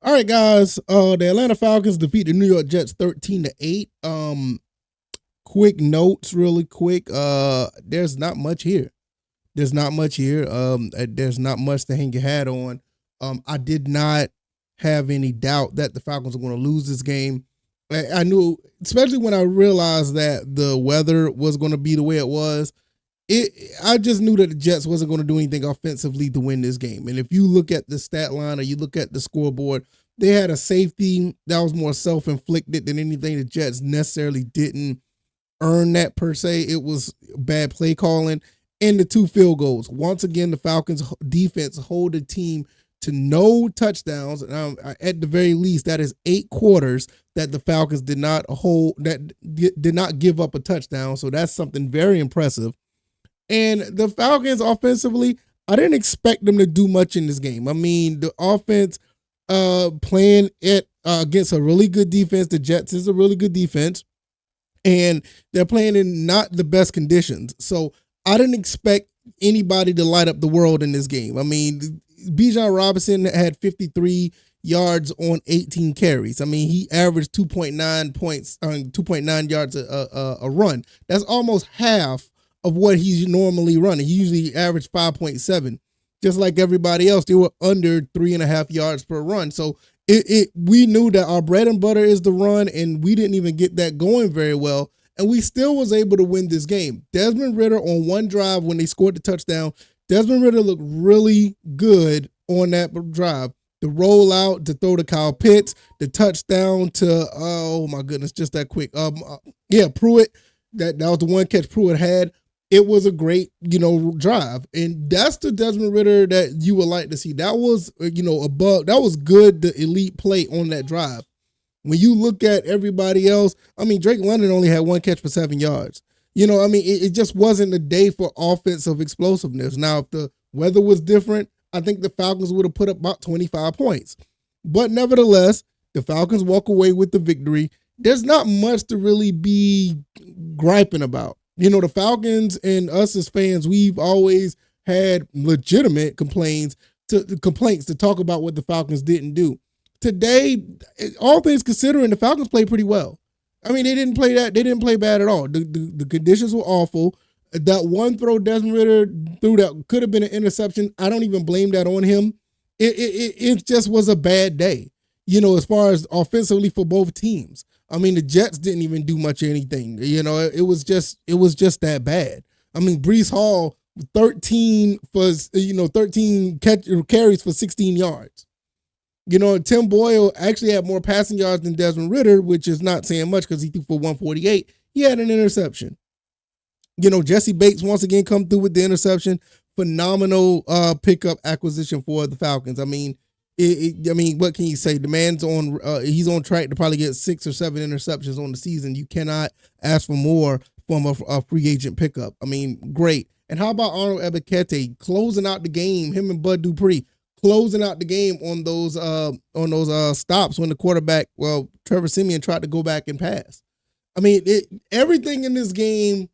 All right, guys. The Atlanta Falcons defeat the New York Jets 13-8. Quick notes, really quick. There's not much here. There's not much here. There's not much to hang your hat on. I did not have any doubt that the Falcons were going to lose this game. I knew, especially when I realized that the weather was going to be the way it was. I just knew that the Jets wasn't going to do anything offensively to win this game. And if you look at the stat line or you look at the scoreboard, they had a safety that was more self-inflicted than anything. The Jets necessarily didn't earn that per se. It was bad play calling and the two field goals. Once again, the Falcons defense hold the team to no touchdowns. At the very least, that is 8 quarters that the Falcons did not did not give up a touchdown. So that's something very impressive. And the Falcons offensively, I didn't expect them to do much in this game. I mean, the offense playing it against a really good defense. The Jets is a really good defense, and they're playing in not the best conditions. So I didn't expect anybody to light up the world in this game. I mean, Bijan Robinson had 53 yards on 18 carries. I mean, he averaged 2.9 points, 2.9 yards a run. That's almost half of what he's normally running. He usually averaged 5.7. Just like everybody else, they were under 3.5 yards per run. So we knew that our bread and butter is the run, and we didn't even get that going very well. And we still was able to win this game. Desmond Ridder on one drive when they scored the touchdown, Desmond Ridder looked really good on that drive. The rollout to throw to Kyle Pitts, the touchdown to oh my goodness, just that quick. Pruitt. That was the one catch Pruitt had. It was a great, drive. And that's the Desmond Ridder that you would like to see. That was, that was good, the elite play on that drive. When you look at everybody else, I mean, Drake London only had one catch for 7 yards. It just wasn't a day for offensive explosiveness. Now, if the weather was different, I think the Falcons would have put up about 25 points. But nevertheless, the Falcons walk away with the victory. There's not much to really be griping about. The Falcons and us as fans, we've always had legitimate complaints to talk about what the Falcons didn't do. Today, all things considering, the Falcons played pretty well. I mean, they didn't play bad at all. The conditions were awful. That one throw Desmond Ridder threw that could have been an interception. I don't even blame that on him. It just was a bad day, as far as offensively for both teams. I mean, the Jets didn't even do much of anything. It was just that bad. I mean, Breece Hall 13 carries for 16 yards. Tim Boyle actually had more passing yards than Desmond Ridder, which is not saying much because he threw for 148. He had an interception. Jesse Bates once again come through with the interception. Phenomenal pickup acquisition for the Falcons. I mean, what can you say? The man's he's on track to probably get 6 or 7 interceptions on the season. You cannot ask for more from a free agent pickup. I mean, great. And how about Arnold Ebiketie closing out the game? Him and Bud Dupree closing out the game on those stops when the quarterback, Trevor Siemian tried to go back and pass. I mean, everything in this game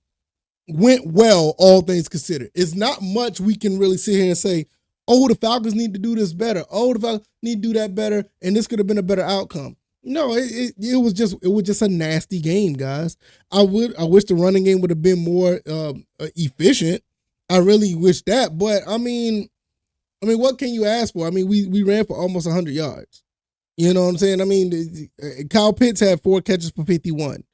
went well, all things considered. It's not much we can really sit here and say, oh, the Falcons need to do this better. Oh, the Falcons need to do that better, and this could have been a better outcome. No, it was just a nasty game, guys. I wish the running game would have been more efficient. I really wish that, but I mean, what can you ask for? I mean, we ran for almost 100 yards. You know what I'm saying? I mean, Kyle Pitts had 4 catches for 51.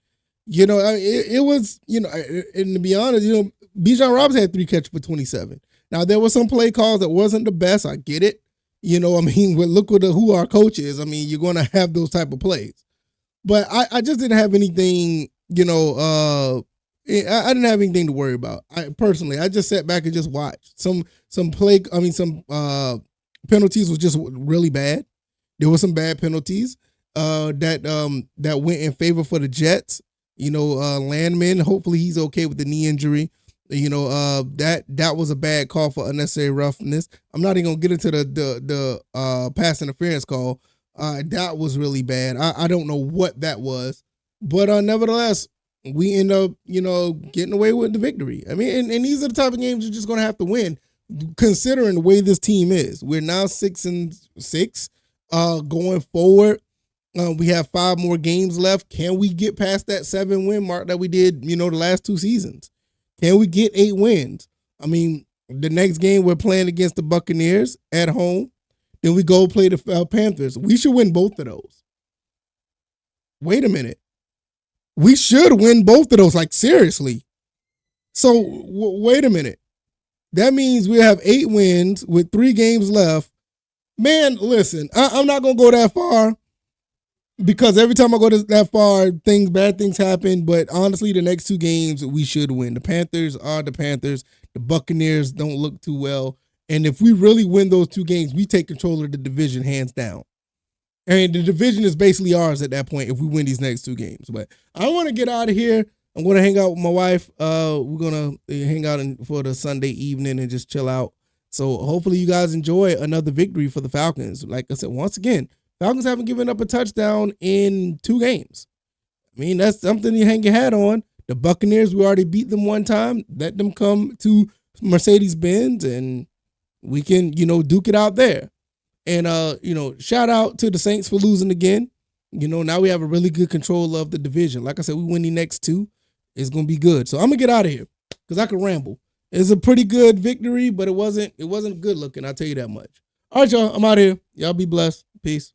It was, and to be honest, Bijan Robinson had 3 catches for 27. Now, there were some play calls that wasn't the best. I get it. Look who our coach is. I mean, you're going to have those type of plays. But I just didn't have anything, I didn't have anything to worry about. I just sat back and just watched. Some penalties was just really bad. There were some bad penalties that went in favor for the Jets. Landman, hopefully he's okay with the knee injury. That was a bad call for unnecessary roughness. I'm not even gonna get into the pass interference call. That was really bad. I don't know what that was, but nevertheless, we end up getting away with the victory. I mean, and these are the type of games you're just gonna have to win, considering the way this team is. We're now 6-6. Going forward, we have 5 more games left. Can we get past that 7-win mark that we did, the last 2 seasons? Can we get 8 wins? I mean, the next game we're playing against the Buccaneers at home. Then we go play the Panthers. We should win both of those. Wait a minute. We should win both of those, like seriously. So wait a minute. That means we have 8 wins with 3 games left. Man, listen, I'm not going to go that far because every time I go that far, bad things happen. But honestly, the next 2 games, we should win. The Panthers are the Panthers. The Buccaneers don't look too well. And if we really win those 2 games, we take control of the division hands down. And the division is basically ours at that point if we win these next 2 games. But I want to get out of here. I'm going to hang out with my wife. We're going to hang out for the Sunday evening and just chill out. So hopefully you guys enjoy another victory for the Falcons. Like I said, once again, Falcons haven't given up a touchdown in 2 games. I mean, that's something you hang your hat on. The Buccaneers, we already beat them one time. Let them come to Mercedes-Benz and we can, duke it out there. And, shout out to the Saints for losing again. Now we have a really good control of the division. Like I said, we win the next 2. It's going to be good. So I'm going to get out of here because I can ramble. It's a pretty good victory, but it wasn't good looking. I'll tell you that much. All right, y'all. I'm out of here. Y'all be blessed. Peace.